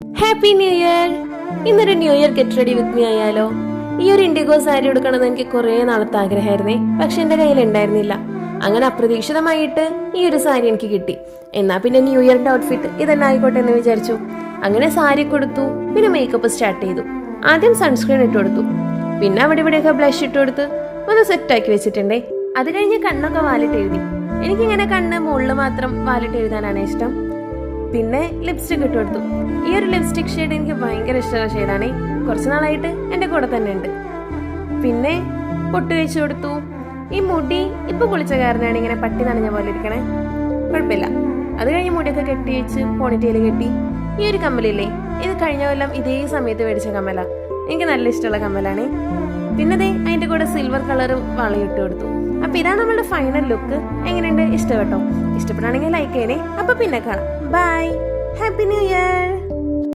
Happy new year. ഇന്നൊരു new year get ready with me ആയാലോ? ഈ ഒരു ഇൻഡിഗോ സാരി എടുക്കണമെന്ന് എനിക്ക് കുറേ നാളത്തെ ആഗ്രഹമായിരുന്നേ, പക്ഷെ എന്റെ കയ്യിൽ ഉണ്ടായിരുന്നില്ല. അങ്ങനെ അപ്രതീക്ഷിതമായിട്ട് ഈ ഒരു സാരി എനിക്ക് കിട്ടി. എന്നാ പിന്നെ ന്യൂ ഇയറിന്റെ ഔട്ട്ഫിറ്റ് ഇതന്നെ ആയിക്കോട്ടെ എന്ന് വിചാരിച്ചു. അങ്ങനെ സാരി കൊടുത്തു, പിന്നെ മേക്കപ്പ് സ്റ്റാർട്ട് ചെയ്തു. ആദ്യം സൺസ്ക്രീൻ ഇട്ട് കൊടുത്തു, പിന്നെ അവിടെ ഇവിടെയൊക്കെ ബ്ലഷ് ഇട്ട് കൊടുത്ത് ഒന്ന് സെറ്റാക്കി വെച്ചിട്ടുണ്ടേ. അത് കഴിഞ്ഞ് കണ്ണൊക്കെ വാലിട്ട് എഴുതി. എനിക്കിങ്ങനെ കണ്ണ് മുകളിൽ മാത്രം വാലിട്ട് എഴുതാനാണ് ഇഷ്ടം. പിന്നെ ലിപ്സ്റ്റിക് ഇട്ട് കൊടുത്തു. ഈ ഒരു ലിപ്സ്റ്റിക് ഷെയ്ഡ് എനിക്ക് ഭയങ്കര ഇഷ്ടമുള്ള ഷെയ്ഡാണ്. കുറച്ച് നാളായിട്ട് എൻ്റെ കൂടെ തന്നെ ഉണ്ട്. പിന്നെ പൊട്ട് കഴിച്ചു കൊടുത്തു. ഈ മുടി ഇപ്പൊ കുളിച്ച കാരനാണ് ഇങ്ങനെ പട്ടി നനഞ്ഞ പോലെ ഇരിക്കണേ, കുഴപ്പമില്ല. അത് കഴിഞ്ഞ് മുടിയൊക്കെ കെട്ടി വെച്ച് പോണിറ്റെയിൽ കെട്ടി. ഈ ഒരു കമ്മലില്ലേ, ഇത് കഴിഞ്ഞ കൊല്ലം ഇതേ സമയത്ത് മേടിച്ച കമ്മല. എനിക്ക് നല്ല ഇഷ്ടമുള്ള കമ്മലാണ്. പിന്നെ അതിന്റെ കൂടെ സിൽവർ കളർ വളയിട്ട് കൊടുത്തു. അപ്പൊ ഇതാണ് നമ്മളുടെ ഫൈനൽ ലുക്ക്. എങ്ങനെയുണ്ട്? ഇഷ്ടപ്പെട്ടോ? ഇഷ്ടപ്പെടാണെങ്കിൽ ലൈക്ക് ചെയ്യണേ. അപ്പൊ പിന്നെ കാണാം. ബൈ. Happy new year.